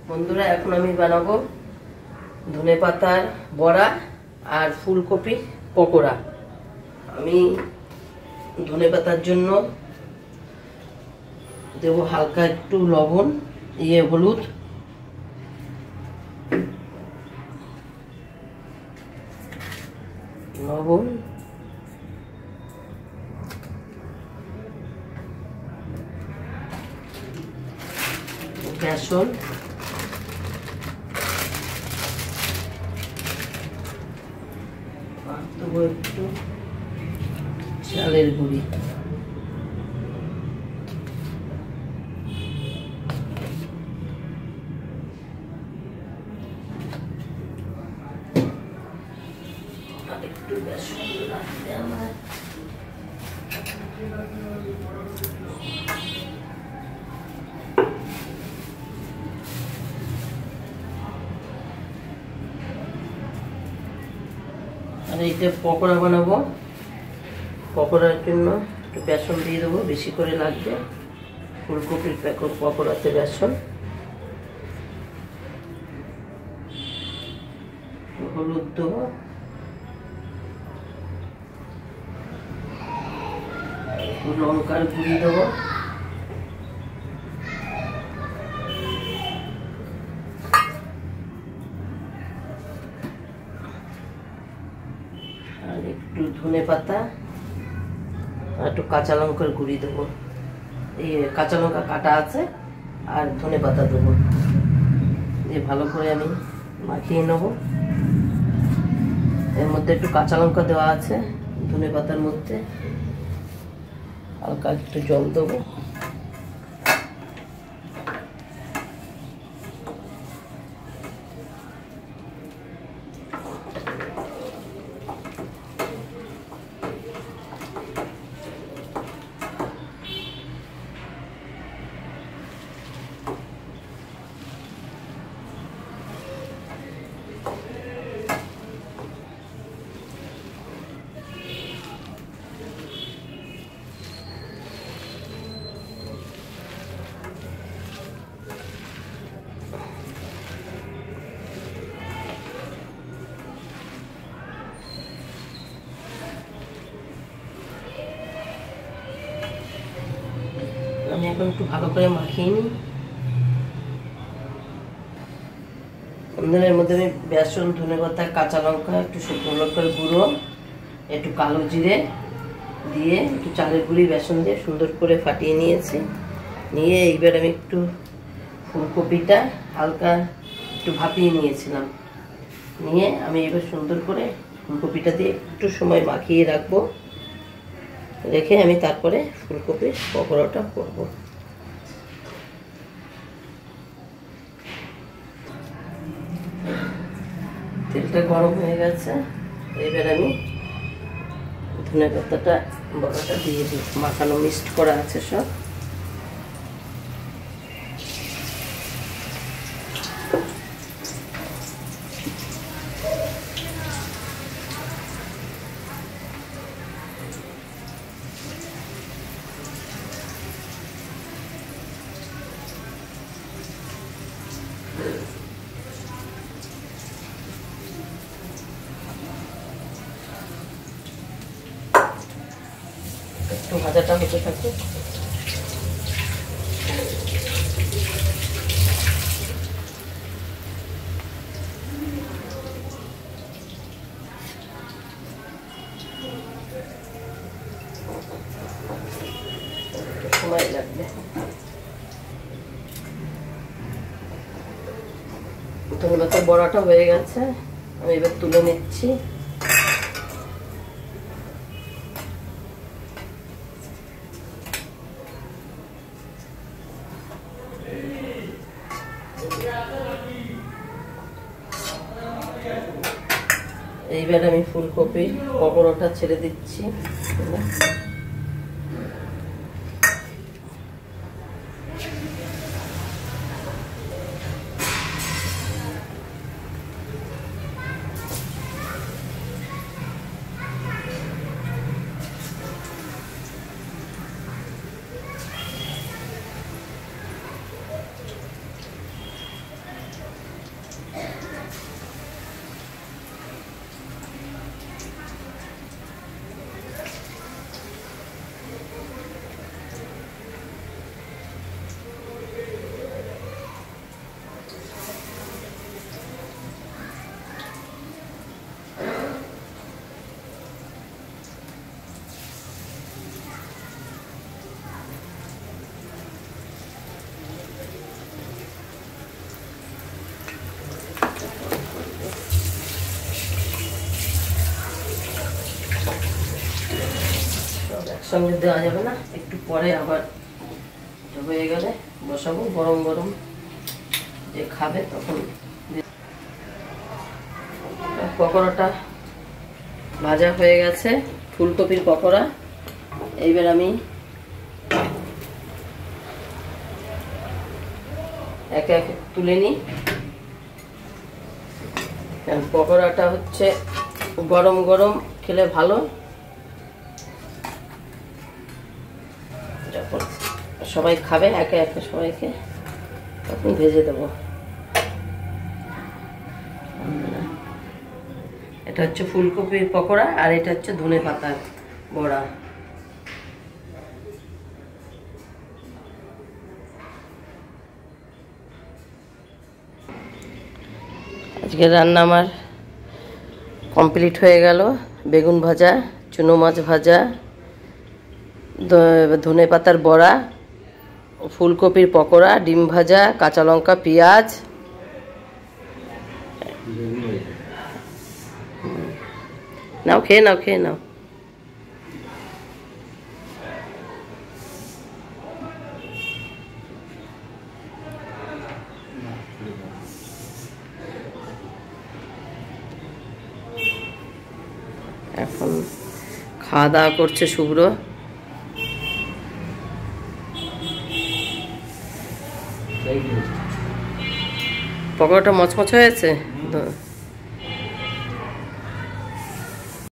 বন্ধুরা, এখন আমি বানাবো ধনেপাতার বড়া আর ফুলকপি পকোড়া। আমি ধনেপাতার জন্য দেব হালকা একটু লবণ, হলুদ, লবণ, বেসন, দেবো একটু চালের গুঁড়ি, আর একটু বেসন লাগবে আমার। আর এইটা পকোড়া বানাবো, পকোড়ার জন্য একটু বেসন দিয়ে দেবো, বেশি করে লাগবে। ফুলকপির পকোড়াতে বেসন, হলুদ দেবো, লঙ্কার গুঁড়ি দেবো, আর একটু ধনেপাতা আর একটু কাঁচা লঙ্কার গুঁড়ি দেবো। এই কাঁচা লঙ্কা কাটা আছে আর ধনেপাতা দেবো, দিয়ে ভালো করে আমি মাখিয়ে নেব। এর মধ্যে একটু কাঁচা লঙ্কা দেওয়া আছে, ধনেপাতার মধ্যে হালকা একটু জল দেবো। আমি এখন একটু ভালো করে মাখিয়ে নিই। এর মধ্যে আমি বেসন, ধনেপাতা, কাঁচা লঙ্কা, একটু শুকনো লঙ্কার গুঁড়ো, একটু কালো জিরে দিয়ে একটু চালের গুঁড়ি বেসন দিয়ে সুন্দর করে ফাটিয়ে নিয়েছি। নিয়ে এইবার আমি একটু ফুলকপিটা হালকা একটু ভাপিয়ে নিয়েছিলাম। নিয়ে আমি এবার সুন্দর করে ফুলকপিটা দিয়ে একটু সময় মাখিয়ে রাখবো, রেখে আমি তারপরে ফুলকপির পকোড়াটা করবো। তেলটা গরম হয়ে গেছে, এবার আমি ধনেপাতাটা বড়াটা দিয়ে দিই। মাখানো মিক্সড করা আছে সব। একটু ভাজাটা হতে থাকে। সময় লাগবে। ধনেপাতার বড়াটা হয়ে গেছে, আমি এবার তুলে নিচ্ছি। এইবার আমি ফুলকপির পকোড়াটা ছেড়ে দিচ্ছি। একসঙ্গে দেওয়া যাবে না, একটু পরে আবার হয়ে গেলে বসাবো। গরম গরম যে খাবে তখন। পকোড়াটা ভাজা হয়ে গেছে, ফুলকপির পকোড়া। এইবার আমি একে একে তুলে নিই, কারণ পকোড়াটা হচ্ছে গরম গরম খেলে ভালো। যখন সবাই খাবে একে একে সবাইকে তখন ভেজে দেবো। এটা হচ্ছে ফুলকপির পকোড়া আর এটা হচ্ছে ধনেপাতার বড়া। আজকে রান্না আমার কমপ্লিট হয়ে গেল। বেগুন ভাজা, চুনো মাছ ভাজা, ধনেপাতার বড়া, ফুলকপির পকোড়া, ডিম ভাজা, কাঁচা লঙ্কা, পেঁয়াজ। নাও খেয়ে নাও, খেয়ে নাও। এখন খাওয়া দাওয়া করছে শুভ্র। পকোড়াটা মচমচ হয়েছে।